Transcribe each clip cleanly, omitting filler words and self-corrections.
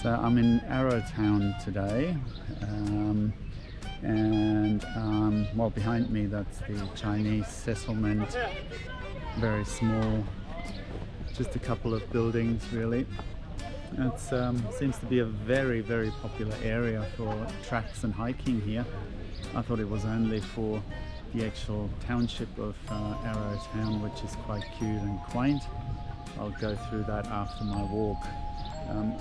So I'm in Arrowtown today, well, behind me that's the Chinese settlement, very small, just a couple of buildings really. It seems to be a very popular area for tracks and hiking here. I thought it was only for the actual township of Arrowtown, which is quite cute and quaint. I'll go through that after my walk.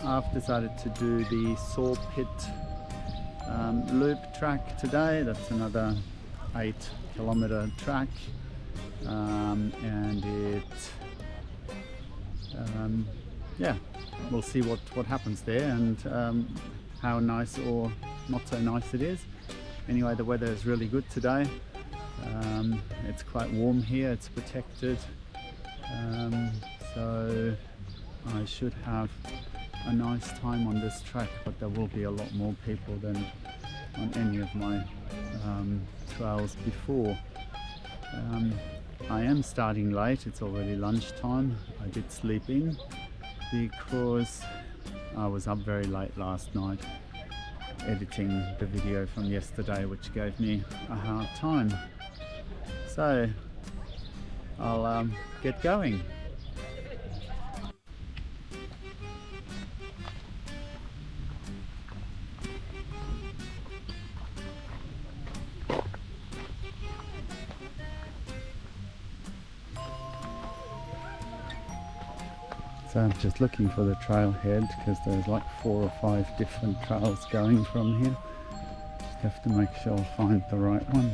I've decided to do the Sawpit Loop track today. That's another 8-kilometer track, and yeah, we'll see what happens there and how nice or not so nice it is. Anyway, the weather is really good today. It's quite warm here, it's protected, so I should have a nice time on this track, but there will be a lot more people than on any of my trails before. I am starting late, it's already lunchtime. I did sleep in because I was up very late last night editing the video from yesterday, which gave me a hard time. So I'll get going. So I'm just looking for the trailhead because there's like 4 or 5 different trails going from here. Just have to make sure I find the right one.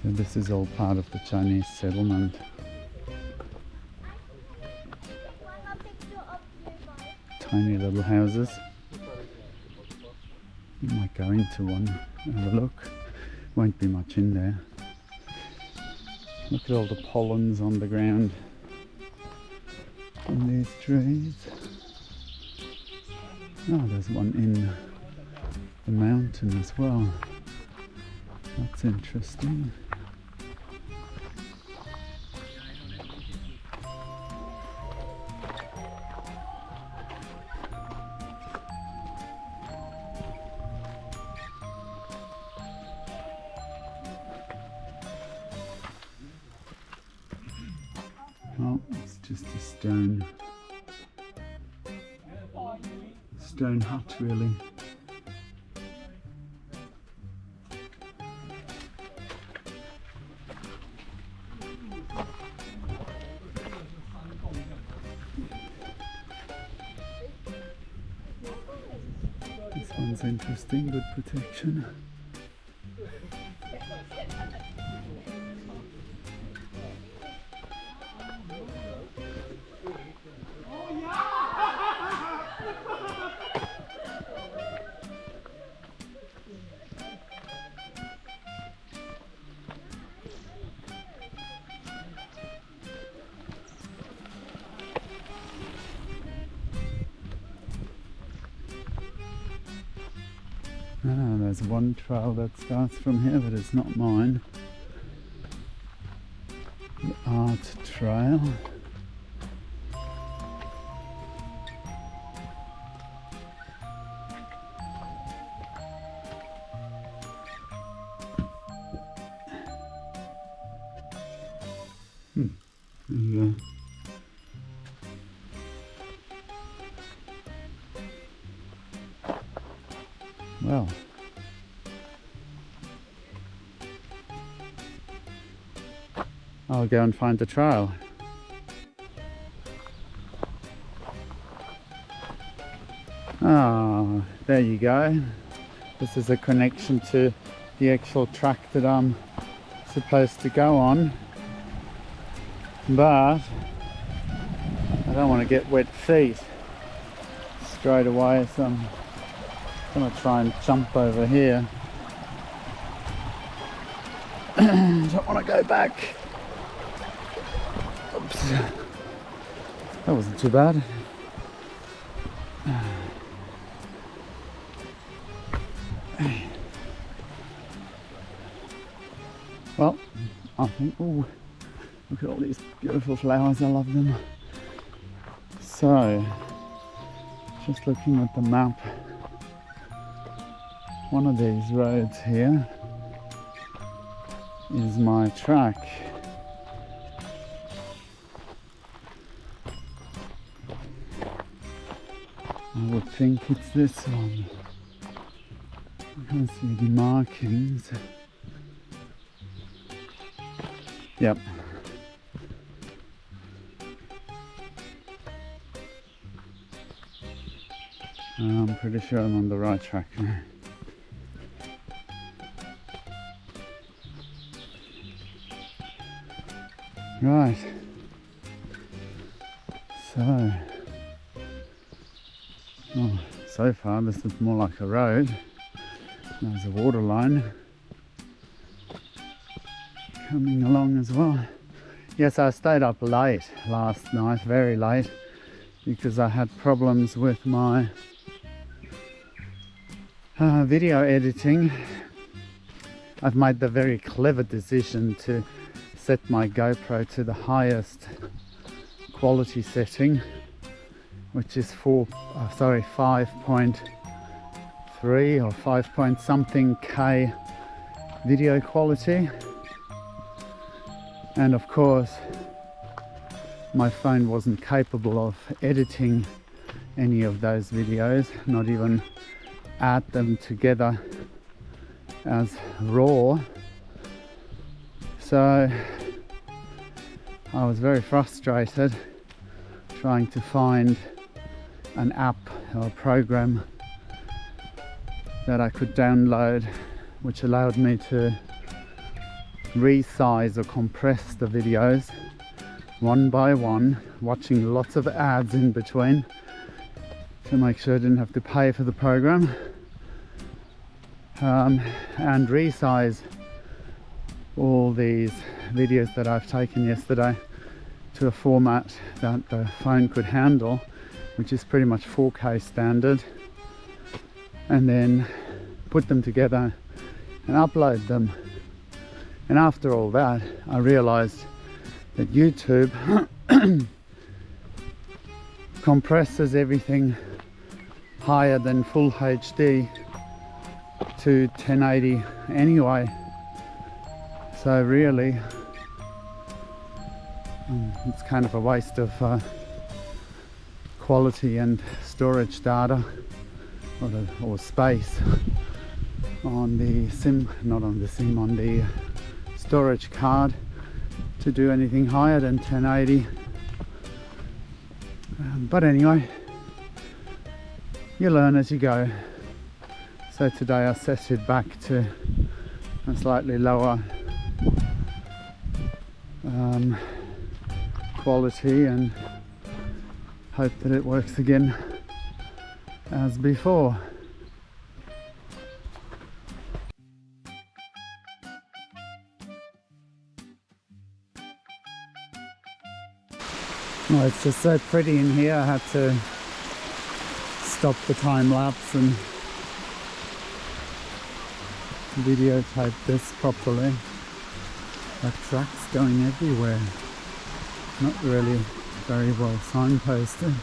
So this is all part of the Chinese settlement. Tiny little houses. You might go into one and have a look. Won't be much in there. Look at all the pollens on the ground on these trees. Oh, there's one in the mountain as well. That's interesting. Oh, it's just a stone hut really. This one's interesting, good protection. There's one trail that starts from here, but it's not mine. The art trail. There you go. Well, I'll go and find the trail. Ah, there you go. This is a connection to the actual track that I'm supposed to go on, but I don't want to get wet feet. It's straight away, so I'm gonna try and jump over here. Don't want to go back. Oops. That wasn't too bad. Well, I think, oh, look at all these beautiful flowers, I love them. So, just looking at the map, one of these roads here is my track. I would think it's this one. I can't see the markings. Yep. I'm pretty sure I'm on the right track now. Right. So far this is more like a road. There's a water line coming along as well. Yes, I stayed up late last night, very late, because I had problems with my video editing. I've made the very clever decision to set my GoPro to the highest quality setting, which is 5.3 or 5 point something K video quality. And of course my phone wasn't capable of editing any of those videos, not even add them together as raw. So I was very frustrated trying to find an app or program that I could download which allowed me to resize or compress the videos one by one, watching lots of ads in between to make sure I didn't have to pay for the program, and resize all these videos that I've taken yesterday to a format that the phone could handle, which is pretty much 4K standard, and then put them together and upload them. And after all that, I realized that YouTube compresses everything higher than full HD to 1080 anyway. So really, it's kind of a waste of quality and storage data or space on the on the storage card to do anything higher than 1080. But anyway, you learn as you go. So today I set it back to a slightly lower quality and hope that it works again as before. Oh, it's just so pretty in here. I had to stop the time lapse and videotape this properly. That track's going everywhere. Not really very well signposted.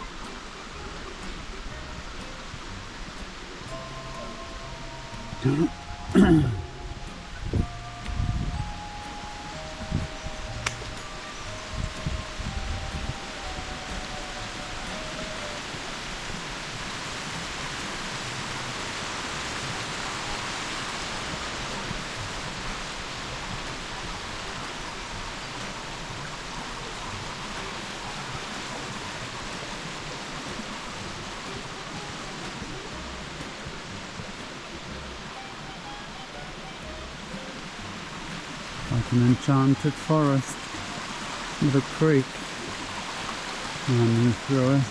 Like an enchanted forest with a creek running through it.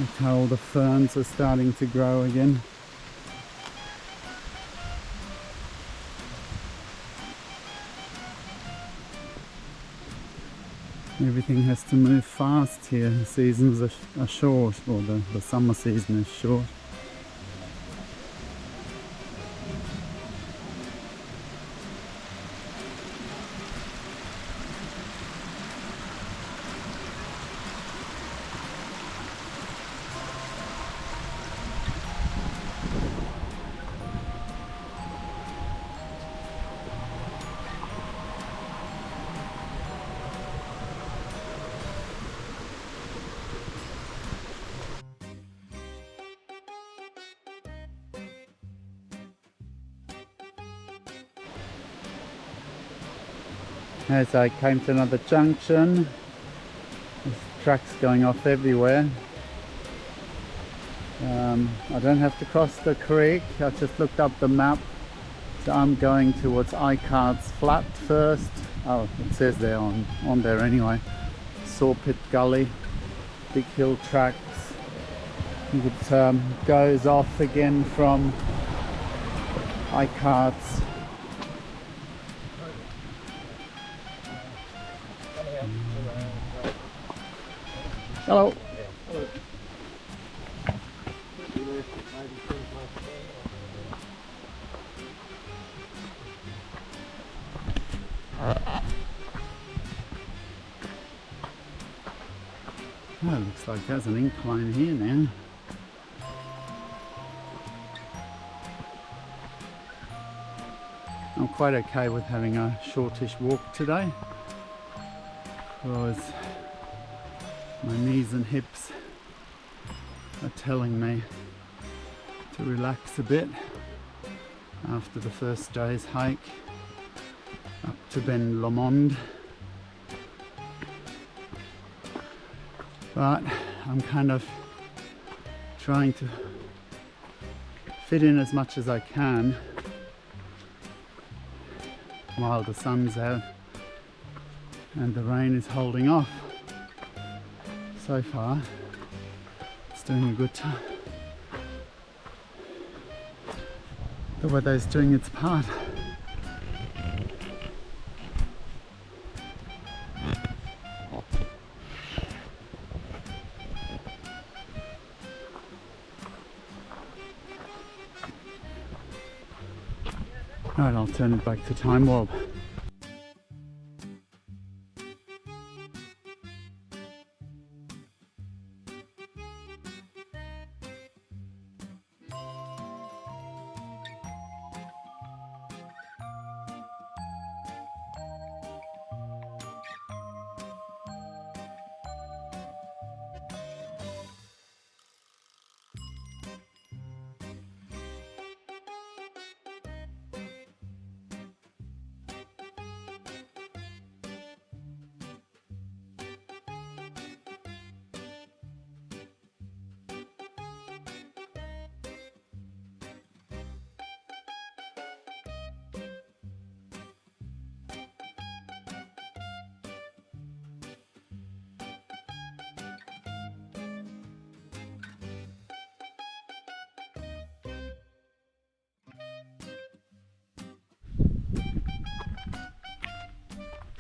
Look how all the ferns are starting to grow again. Everything has to move fast here. The seasons are short, or the summer season is short. As I came to another junction, there's trucks going off everywhere. I don't have to cross the creek. I just looked up the map, so I'm going towards Icart's Flat first. Oh, it says there on there anyway. Sawpit Gully, big hill tracks. It goes off again from Icart's. Hello. Oh, looks like there's an incline here now. I'm quite okay with having a shortish walk today, because my knees and hips are telling me to relax a bit after the first day's hike up to Ben Lomond. But I'm kind of trying to fit in as much as I can while the sun's out and the rain is holding off. So far, it's doing a good time. The weather is doing its part. Right, I'll turn it back to Time Warp.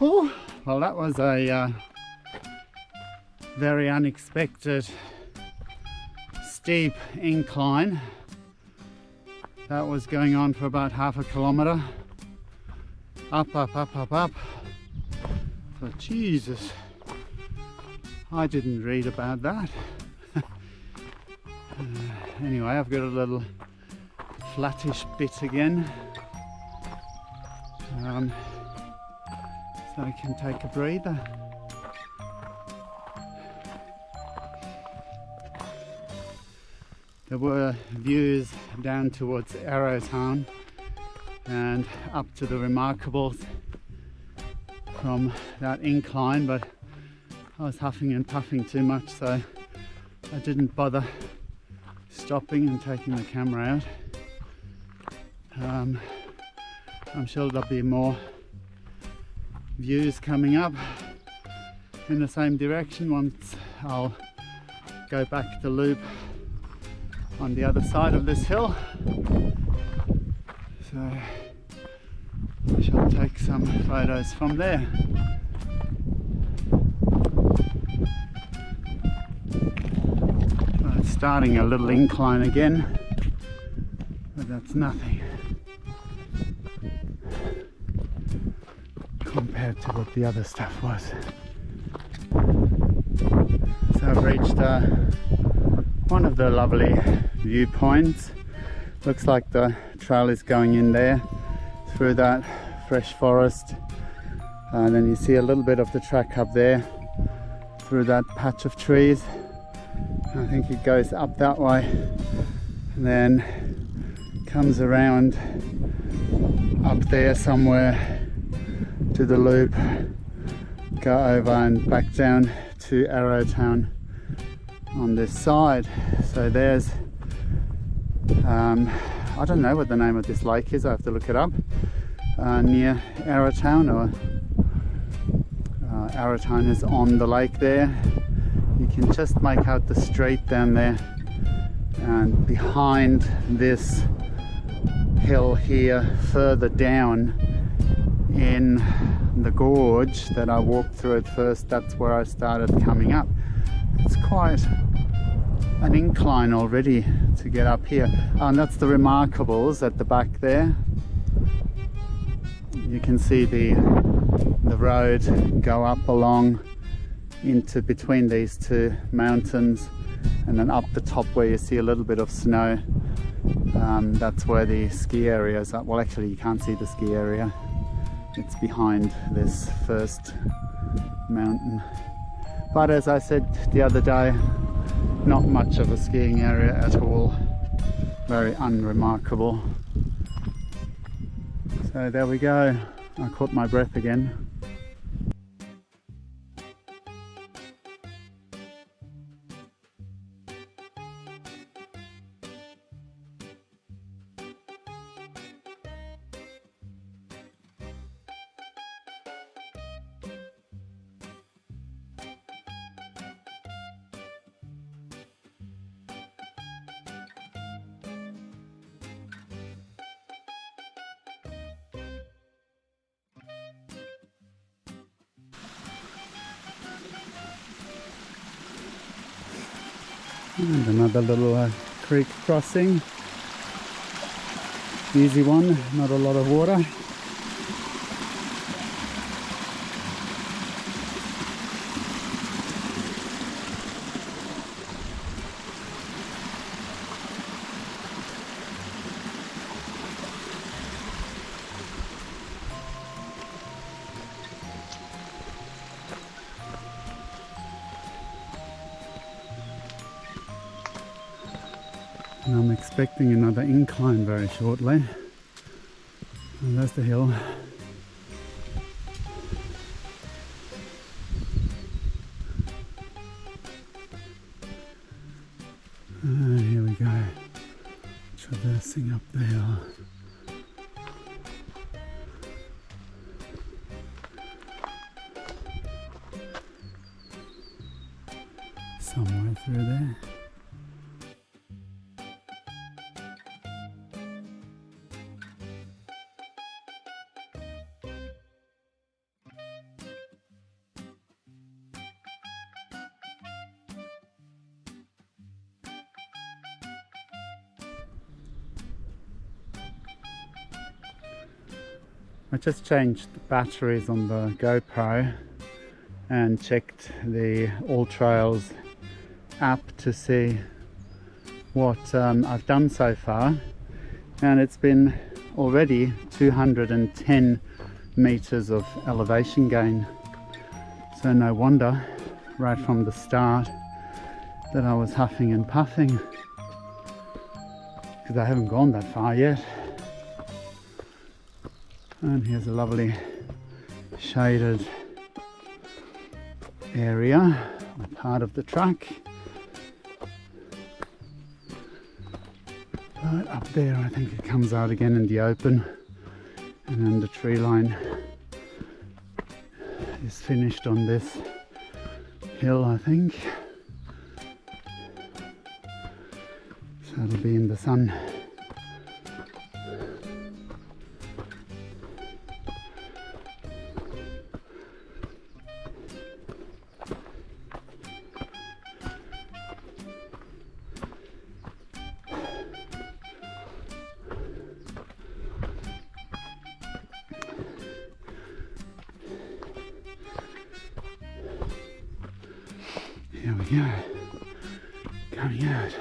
Oh, well, that was a very unexpected steep incline. That was going on for about half a kilometre. Up, up, up, up, up. So, Jesus, I didn't read about that. Anyway, I've got a little flattish bit again. So I can take a breather. There were views down towards Arrowtown and up to the Remarkables from that incline, but I was huffing and puffing too much, so I didn't bother stopping and taking the camera out. I'm sure there'll be more views coming up in the same direction once I'll go back the loop on the other side of this hill. So I shall take some photos from there. Well, it's starting a little incline again, but that's nothing compared to what the other stuff was. So I've reached one of the lovely viewpoints. Looks like the trail is going in there through that fresh forest, and then you see a little bit of the track up there through that patch of trees. I think it goes up that way and then comes around up there somewhere to the loop, go over and back down to Arrowtown on this side. So there's I don't know what the name of this lake is, I have to look it up, near Arrowtown, or Arrowtown is on the lake there. You can just make out the street down there, and behind this hill here further down in the gorge that I walked through at first, that's where I started coming up. It's quite an incline already to get up here. And that's the Remarkables at the back there. You can see the road go up along into between these two mountains, and then up the top where you see a little bit of snow, that's where the ski area is. Well, actually you can't see the ski area, it's behind this first mountain. But as I said the other day, not much of a skiing area at all, very unremarkable. So there we go, I caught my breath again. And another little creek crossing, easy one, not a lot of water. And I'm expecting another incline very shortly. And there's the hill. And here we go, traversing up the hill. Somewhere through there. I just changed the batteries on the GoPro and checked the All Trails app to see what I've done so far, and it's been already 210 meters of elevation gain. So no wonder right from the start that I was huffing and puffing, because I haven't gone that far yet. And here's a lovely shaded area, a part of the track. Right up there, I think it comes out again in the open, and then the tree line is finished on this hill, I think. So it'll be in the sun. Here we go, coming out.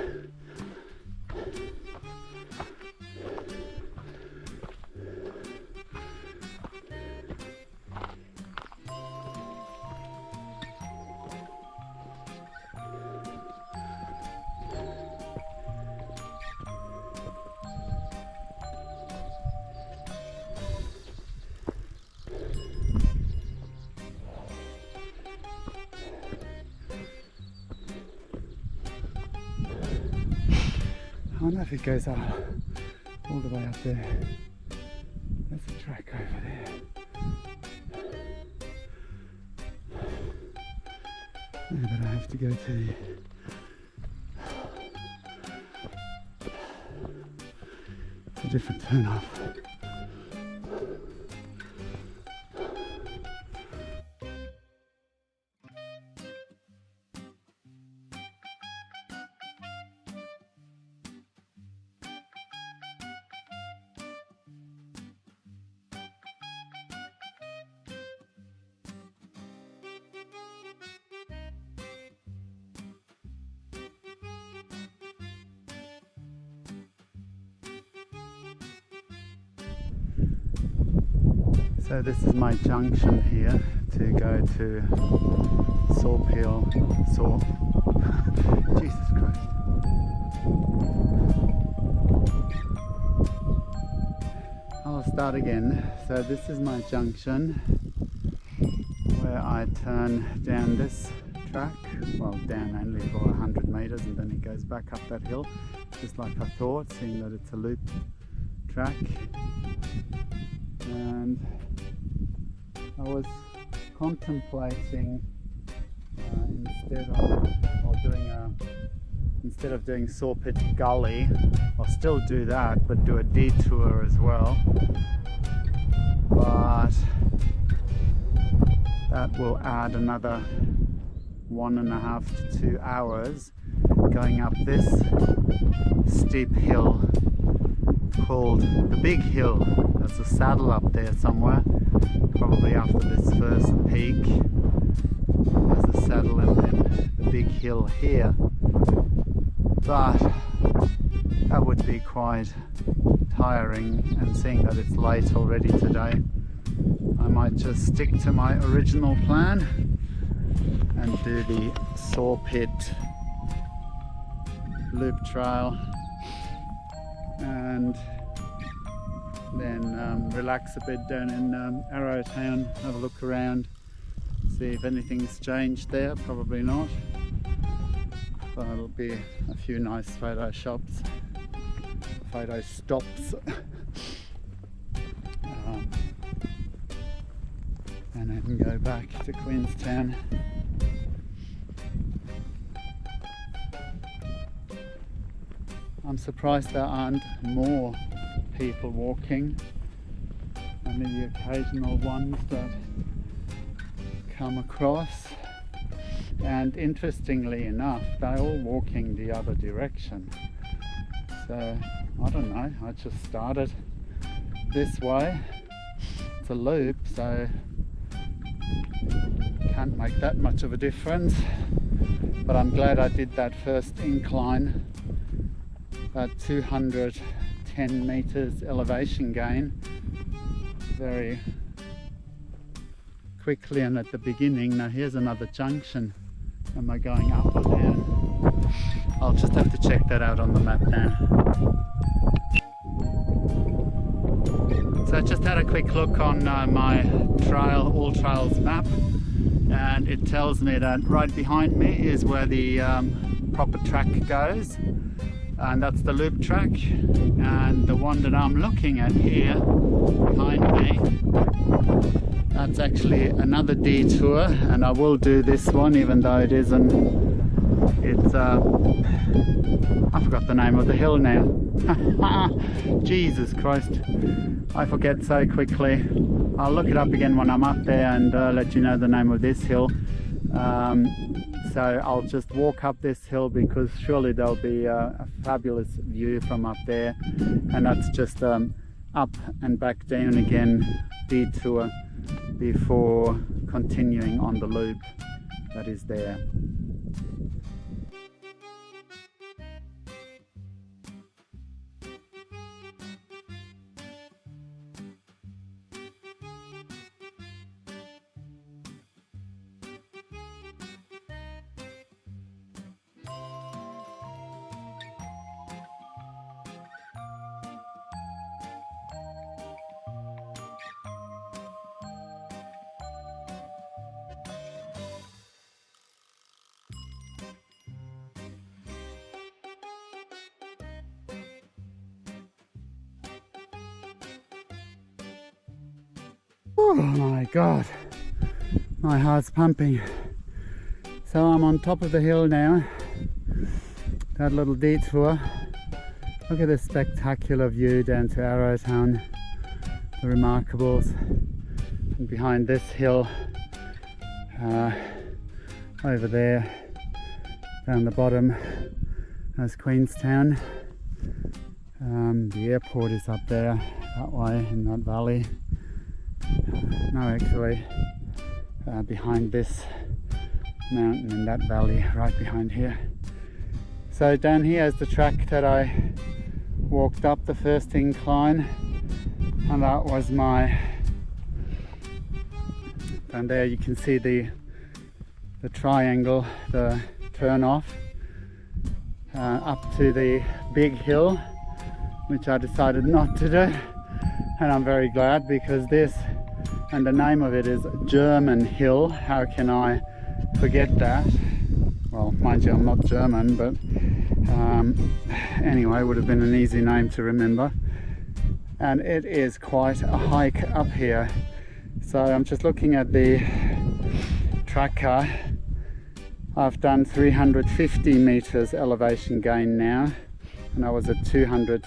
I wonder if it goes up all the way up there. There's a track over there. Yeah, but I have to go to a different turn off. So this is my junction here to go to Jesus Christ. I'll start again. So this is my junction where I turn down this track, well down only for 100 meters and then it goes back up that hill, just like I thought, seeing that it's a loop track. And I was contemplating instead of doing Sawpit Gully, I'll still do that, but do a detour as well. But that will add another 1.5 to 2 hours going up this steep hill called the Big Hill. There's a saddle up there somewhere, probably after this first peak. There's a saddle and then the big hill here. But that would be quite tiring, and seeing that it's late already today, I might just stick to my original plan and do the Sawpit Loop Trail and then relax a bit down in Arrowtown, have a look around, see if anything's changed there. Probably not, but it'll be a few nice photo stops and then go back to Queenstown. I'm surprised there aren't more people walking, only the occasional ones that come across, and interestingly enough they're all walking the other direction. So I don't know, I just started this way. It's a loop, so can't make that much of a difference, but I'm glad I did that first incline at 210 meters elevation gain very quickly and at the beginning. Now here's another junction. Am I going up or down? I'll just have to check that out on the map now. So I just had a quick look on my All Trails map, and it tells me that right behind me is where the proper track goes, and that's the loop track. And the one that I'm looking at here behind me, that's actually another detour, and I will do this one even though it's I forgot the name of the hill now. Jesus Christ, I forget so quickly. I'll look it up again when I'm up there and let you know the name of this hill. So I'll just walk up this hill because surely there'll be a fabulous view from up there, and that's just up and back down again, detour before continuing on the loop that is there. Oh my God, my heart's pumping. So I'm on top of the hill now, that little detour. Look at this spectacular view down to Arrowtown, the Remarkables. And behind this hill, over there, down the bottom, that's Queenstown. The airport is up there, that way, in that valley. No, actually, behind this mountain in that valley, right behind here. So down here is the track that I walked up, the first incline, and that was my, down there you can see the triangle, the turn off, up to the big hill, which I decided not to do, and I'm very glad because this, and the name of it is German Hill. How can I forget that? Well, mind you, I'm not German, but anyway, it would have been an easy name to remember. And it is quite a hike up here. So I'm just looking at the tracker. I've done 350 meters elevation gain now, and I was at 200,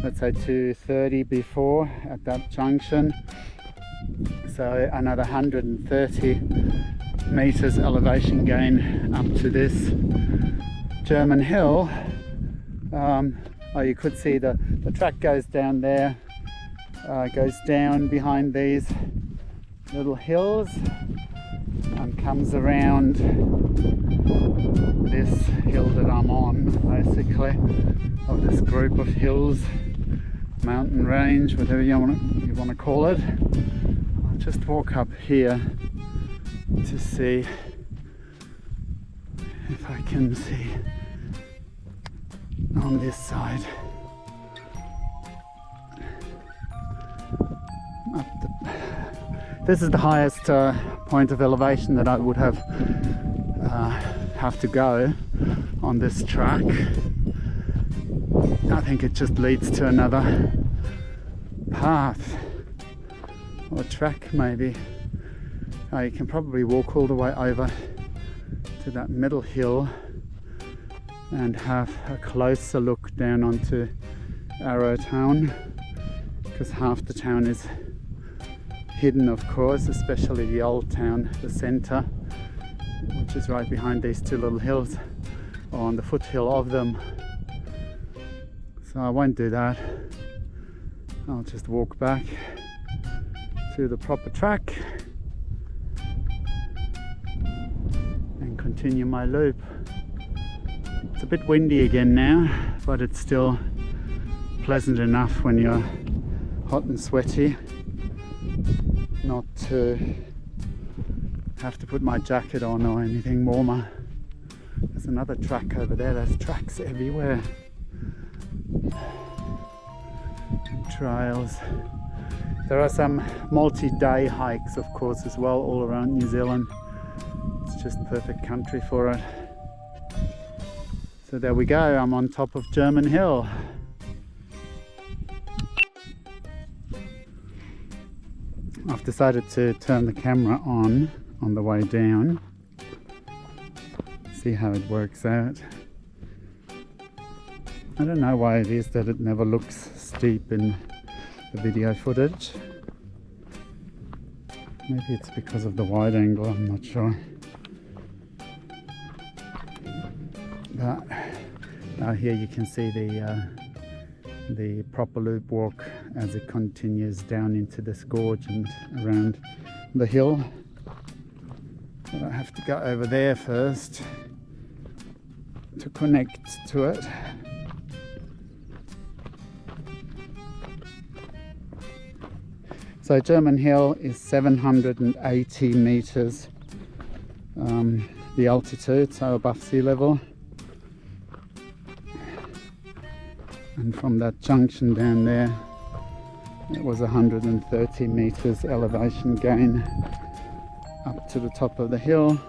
let's say 230 before at that junction. So another 130 meters elevation gain up to this German Hill. Oh, you could see the track goes down there, goes down behind these little hills and comes around this hill that I'm on, basically, of this group of hills, mountain range, whatever you want to call it. I'll just walk up here to see if I can see on this side. This is the highest point of elevation that I would have to go on this track. I think it just leads to another path or track, maybe. You can probably walk all the way over to that middle hill and have a closer look down onto Arrowtown, because half the town is hidden, of course, especially the old town, the centre, which is right behind these two little hills, or on the foothill of them. So I won't do that. I'll just walk back to the proper track and continue my loop. It's a bit windy again now, but it's still pleasant enough when you're hot and sweaty not to have to put my jacket on or anything warmer. There's another track over there. There's tracks everywhere and trails. There are some multi-day hikes, of course, as well, all around New Zealand. It's just perfect country for it. So there we go, I'm on top of German Hill. I've decided to turn the camera on the way down. See how it works out. I don't know why it is that it never looks steep in the video footage. Maybe it's because of the wide angle, I'm not sure. But now here you can see the proper loop walk as it continues down into this gorge and around the hill. But I have to go over there first to connect to it. So German Hill is 780 meters, the altitude, so above sea level. And from that junction down there, it was 130 meters elevation gain up to the top of the hill.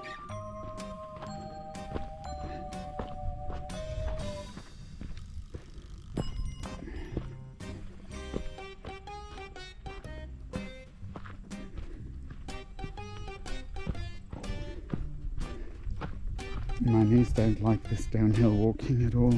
My knees don't like this downhill walking at all.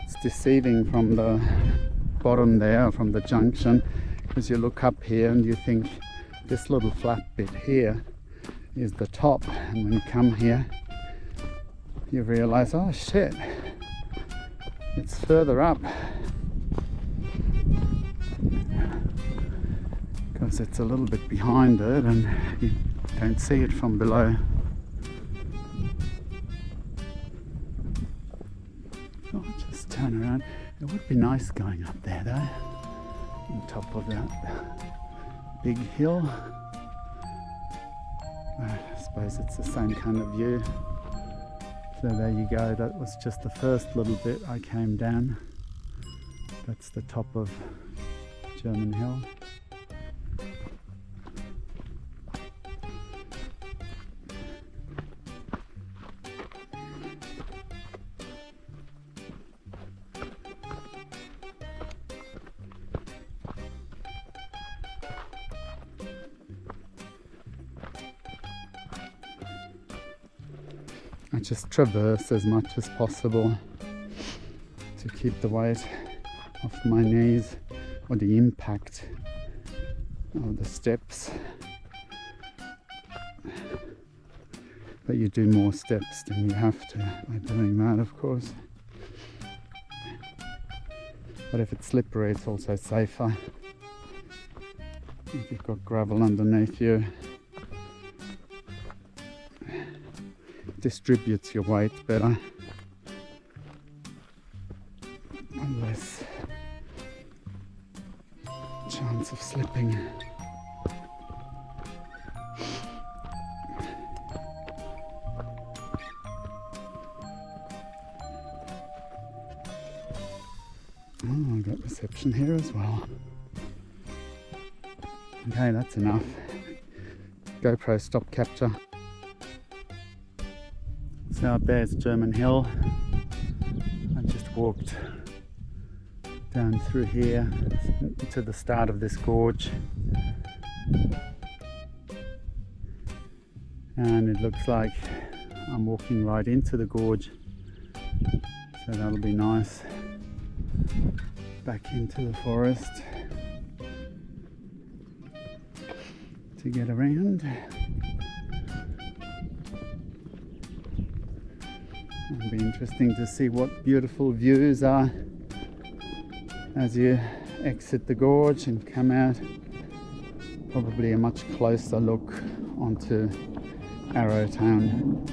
It's deceiving from the bottom there, from the junction, because you look up here and you think this little flat bit here is the top, and when you come here you realize, oh shit, it's further up, because it's a little bit behind it and you don't see it from below. Oh, just turn around. It would be nice going up there though, on top of that big hill. I suppose it's the same kind of view. So there you go, that was just the first little bit I came down. That's the top of German Hill. I just traverse as much as possible to keep the weight off my knees, or the impact of the steps. But you do more steps than you have to by doing that, of course. But if it's slippery, it's also safer. If you've got gravel underneath you, distributes your weight better, and less chance of slipping. Oh, I've got reception here as well. Okay, that's enough. GoPro stop capture. So up there's German Hill. I just walked down through here to the start of this gorge, and it looks like I'm walking right into the gorge, so that'll be nice. Back into the forest to get around. It'll be interesting to see what beautiful views are as you exit the gorge and come out. Probably a much closer look onto Arrowtown.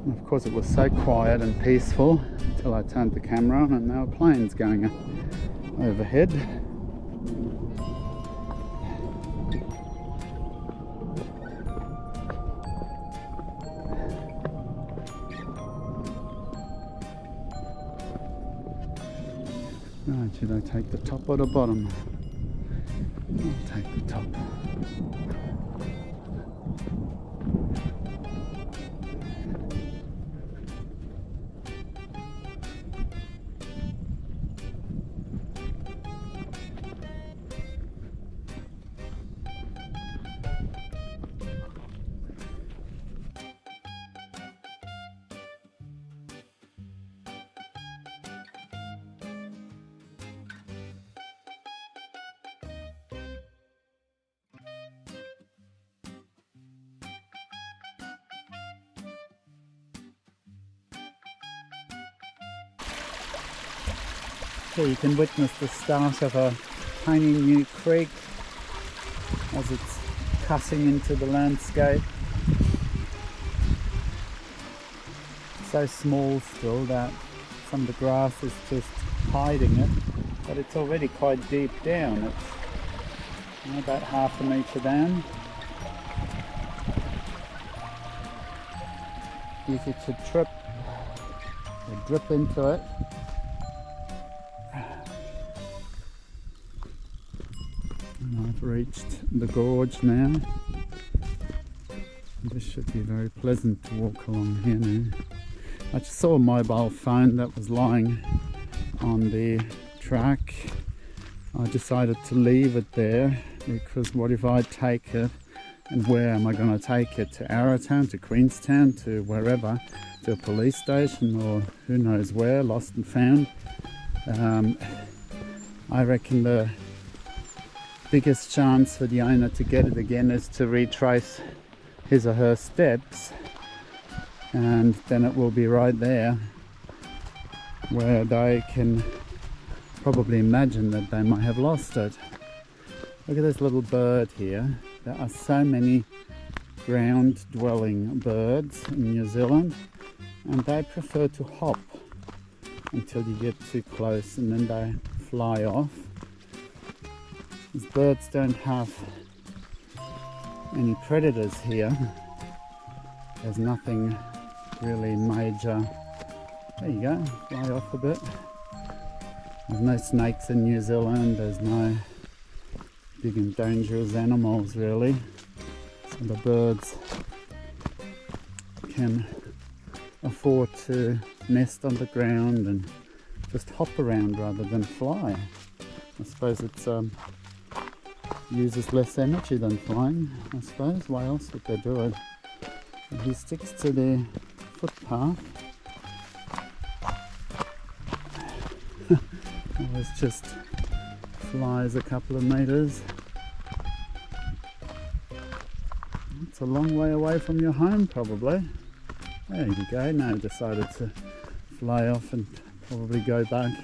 And of course it was so quiet and peaceful until I turned the camera on, and there were planes going overhead. Right, should I take the top or the bottom? I'll take the top. So you can witness the start of a tiny new creek as it's cutting into the landscape. So small still that some of the grass is just hiding it, but it's already quite deep down. It's about half a metre down. Easy to trip or drip into it. And I've reached the gorge now. This should be very pleasant to walk along here now. I just saw a mobile phone that was lying on the track. I decided to leave it there because what if I take it, and where am I going to take it? To Arrowtown, to Queenstown, to wherever, to a police station, or who knows where, lost and found. I reckon the biggest chance for the owner to get it again is to retrace his or her steps, and then it will be right there where they can probably imagine that they might have lost it. Look at this little bird here. There are so many ground dwelling birds in New Zealand, and they prefer to hop until you get too close and then they fly off. These birds don't have any predators here. There's nothing really major. There you go, fly off a bit. There's no snakes in New Zealand, there's no big and dangerous animals really. So the birds can afford to nest on the ground and just hop around rather than fly. I suppose it's uses less energy than flying, I suppose. Why else would they do it? And he sticks to the footpath. Always just flies a couple of meters. It's a long way away from your home probably. There you go, now decided to fly off and probably go back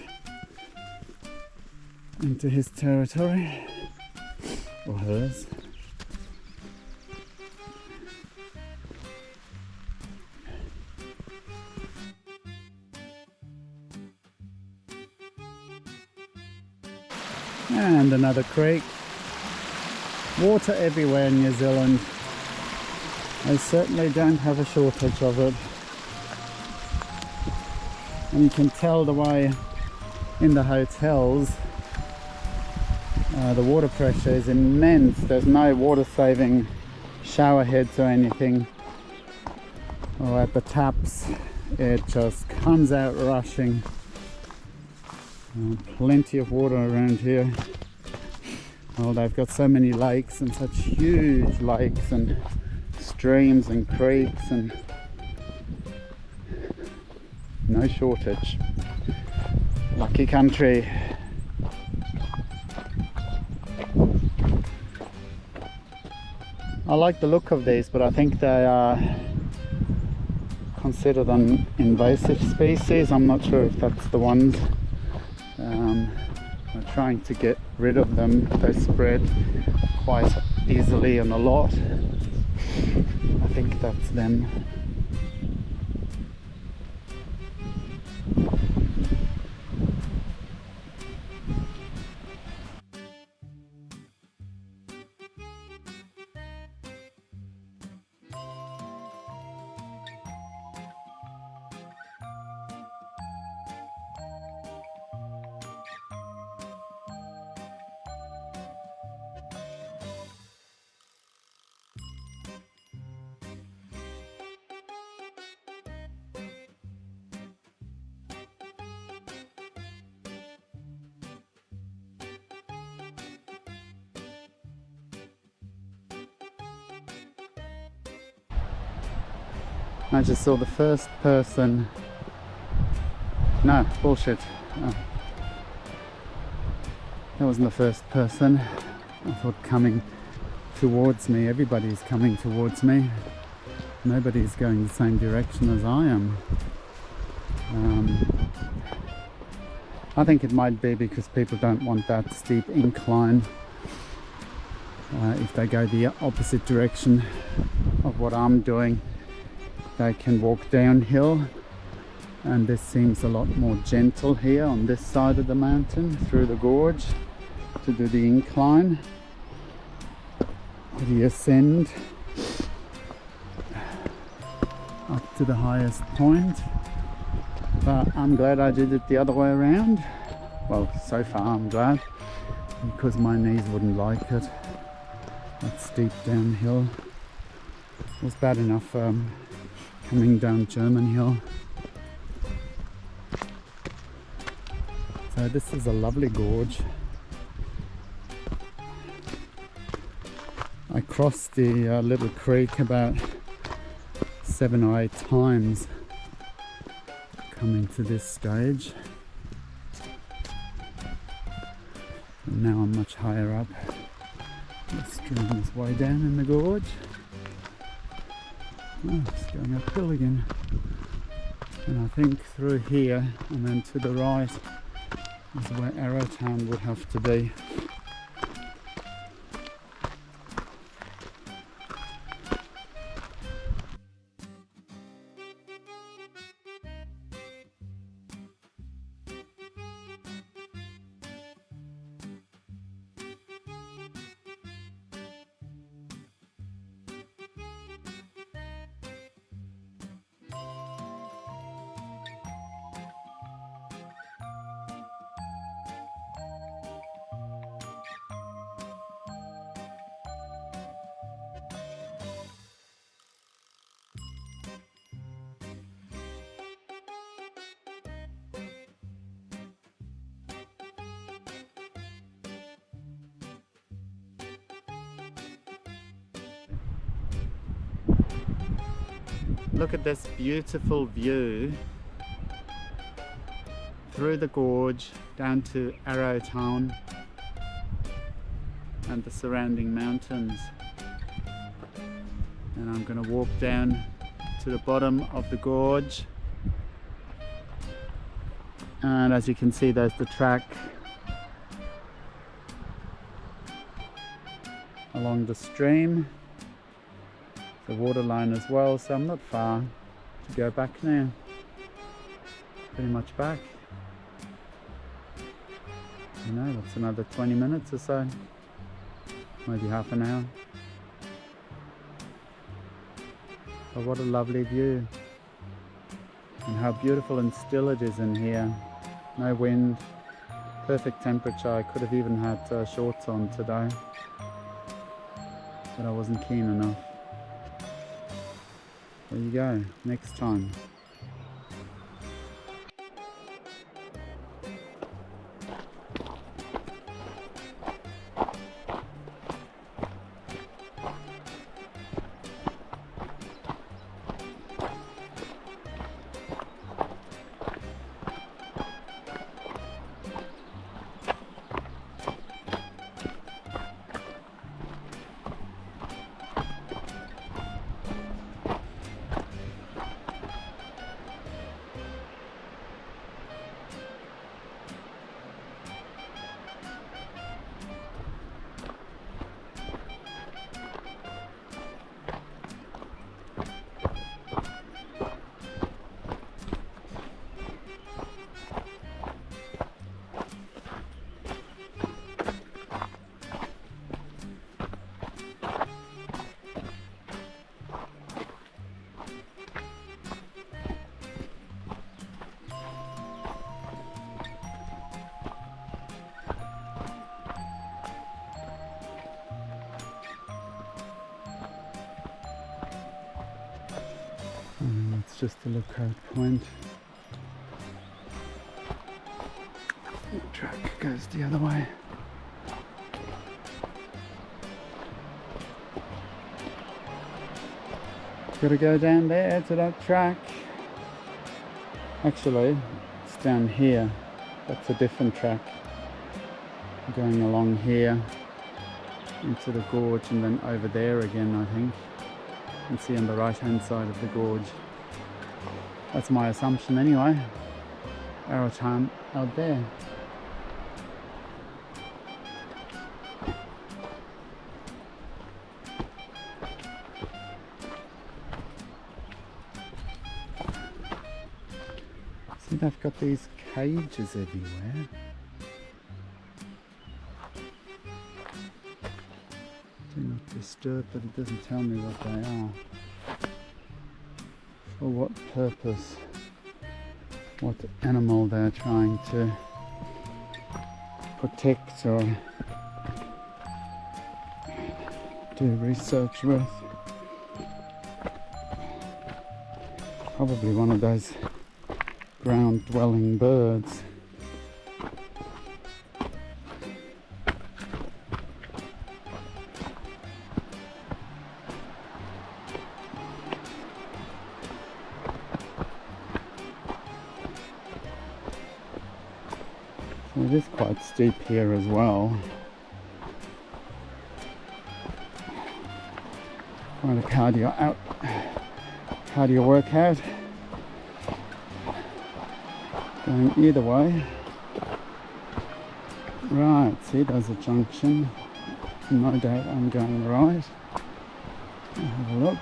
into his territory, or hers. And another creek. Water everywhere in New Zealand. They certainly don't have a shortage of it. And you can tell the way in the hotels the water pressure is immense. There's no water saving shower heads or anything, or at the taps. It just comes out rushing. Plenty of water around here. Oh, they've got so many lakes, and such huge lakes and streams and creeks, and no shortage. Lucky country. I like the look of these, but I think they are considered an invasive species. I'm not sure if that's the ones. We're trying to get rid of them. They spread quite easily and a lot. I think that's them. I just saw the first person. No, bullshit. Oh. That wasn't the first person. I thought coming towards me. Everybody's coming towards me. Nobody's going the same direction as I am. I think it might be because people don't want that steep incline. If they go the opposite direction of what I'm doing, they can walk downhill, and this seems a lot more gentle here on this side of the mountain through the gorge to do the incline, the ascend up to the highest point. But I'm glad I did it the other way around. Well, so far I'm glad, because my knees wouldn't like it. That steep downhill. It was bad enough coming down German Hill. So this is a lovely gorge. I crossed the little creek about 7 or 8 times coming to this stage. And now I'm much higher up. The stream is way down in the gorge. Oh, it's going uphill again. And I think through here and then to the right is where Arrowtown would have to be. Look at this beautiful view through the gorge down to Arrowtown and the surrounding mountains. And I'm going to walk down to the bottom of the gorge, and as you can see, there's the track along the stream, the water line as well, so I'm not far to go back now. Pretty much back. You know, what's another 20 minutes or so, maybe half an hour. But what a lovely view, and how beautiful and still it is in here. No wind, perfect temperature. I could have even had shorts on today, but I wasn't keen enough. There you go, next time. It's just a lookout point. The track goes the other way. Gotta go down there to that track. Actually, it's down here. That's a different track. Going along here into the gorge and then over there again, I think. You can see on the right hand side of the gorge. That's my assumption anyway. Arrowtown out there. See, they've got these cages everywhere. Do not disturb, but it doesn't tell me what they are. For what purpose? What animal they're trying to protect or do research with. Probably one of those ground dwelling birds. So it is quite steep here as well. Quite a cardio workout. Going either way. Right, see, there's a junction. No doubt I'm going right. Have a look.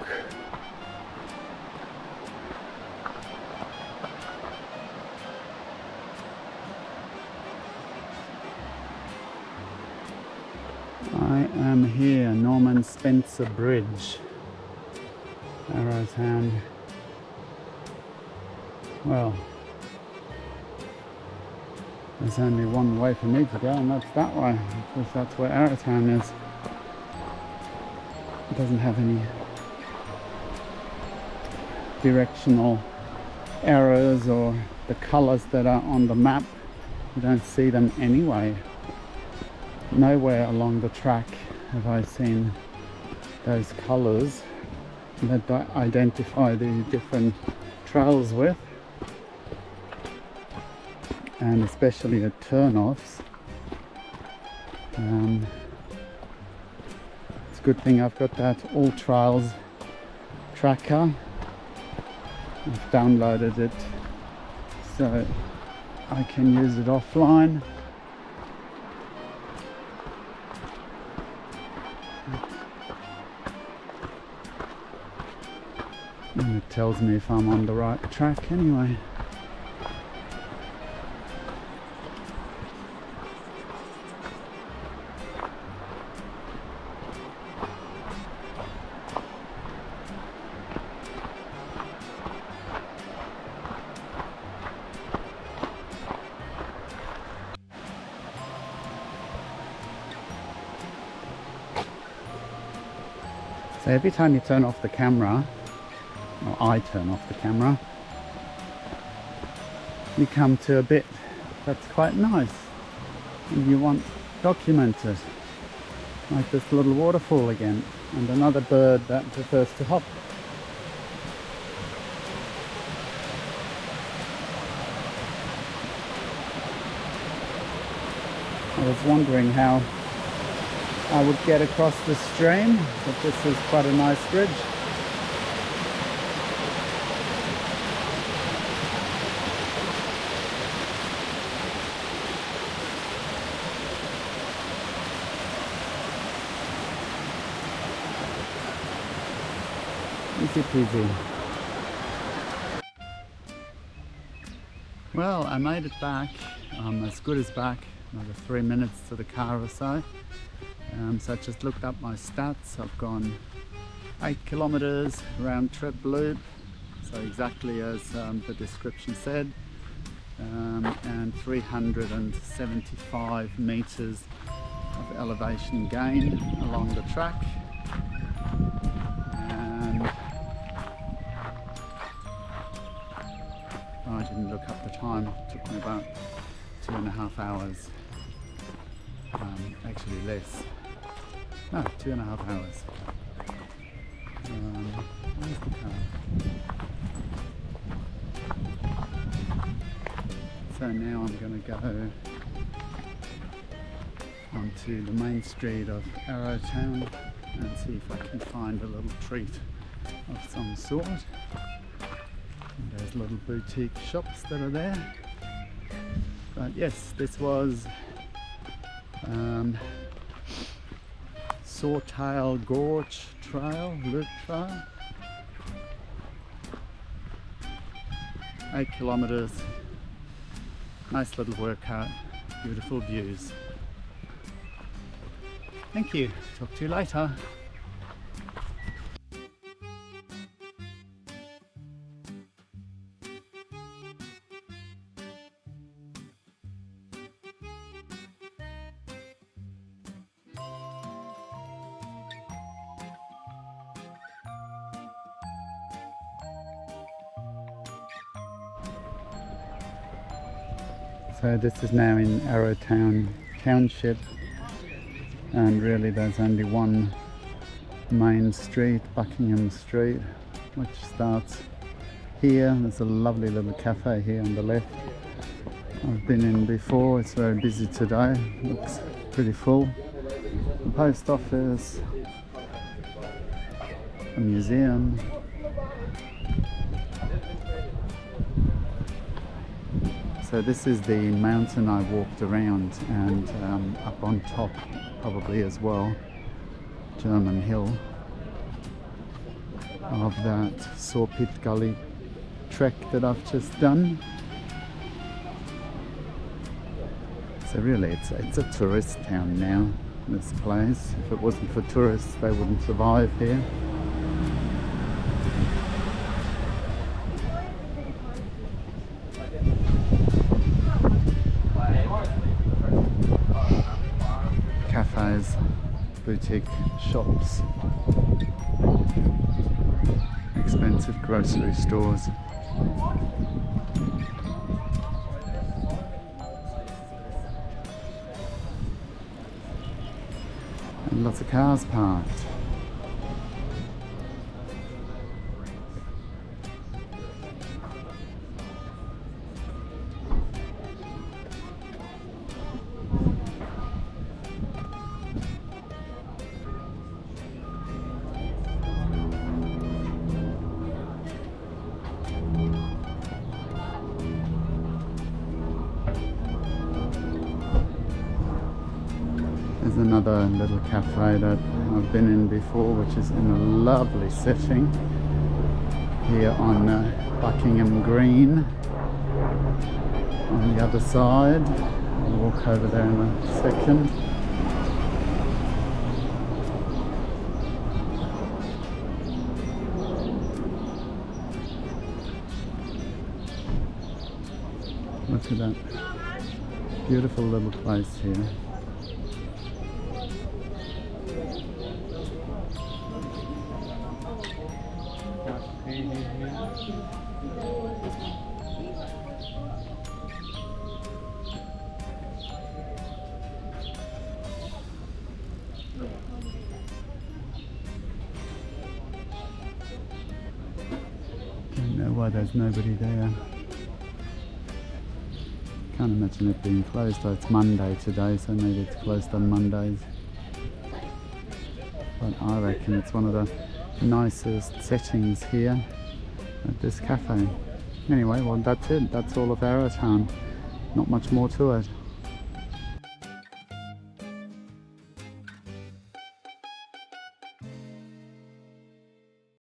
I am here, Norman Spencer Bridge, Arrowtown. Well, there's only one way for me to go, and that's that way, because that's where Arrowtown is. It doesn't have any directional arrows or the colours that are on the map. You don't see them anyway. Nowhere along the track have I seen those colours that identify the different trails with. And especially at turn-offs. It's a good thing I've got that All Trails tracker. I've downloaded it so I can use it offline. And it tells me if I'm on the right track anyway. So every time you turn off the camera, or I turn off the camera, you come to a bit that's quite nice and you want documented, like this little waterfall again, and another bird that prefers to hop. I was wondering how I would get across the stream, but this is quite a nice bridge. Easy peasy. Well, I made it back, as good as back, another 3 minutes to the car or so. So I just looked up my stats. I've gone 8 kilometers round trip loop, so exactly as the description said, and 375 meters of elevation gain along the track. And I didn't look up the time, it took me about 2.5 hours. Actually less. No, 2.5 hours. Where's the car? So now I'm going to go onto the main street of Arrowtown and see if I can find a little treat of some sort. And there's little boutique shops that are there. But yes, this was Sawpit Gorge Trail, Loop Trail. 8 kilometers. Nice little workout, beautiful views. Thank you. Talk to you later. So this is now in Arrowtown Township, and really there's only one main street, Buckingham Street, which starts here. There's a lovely little cafe here on the left. I've been in before, it's very busy today, looks pretty full. The post office, a museum. So this is the mountain I walked around, and up on top probably as well, German Hill, of that Sawpit Gully trek that I've just done. So really it's a tourist town now, this place. If it wasn't for tourists, they wouldn't survive here. Cafes, boutique shops, expensive grocery stores. And lots of cars parked. There's another little cafe that I've been in before, which is in a lovely setting here on Buckingham Green. On the other side, I'll walk over there in a second. Look at that beautiful little place here. Don't know why there's nobody there. Can't imagine it being closed, though it's Monday today, so maybe it's closed on Mondays. But I reckon it's one of the nicest settings here at this cafe. Anyway, well that's it. That's all of Arrowtown. Not much more to it.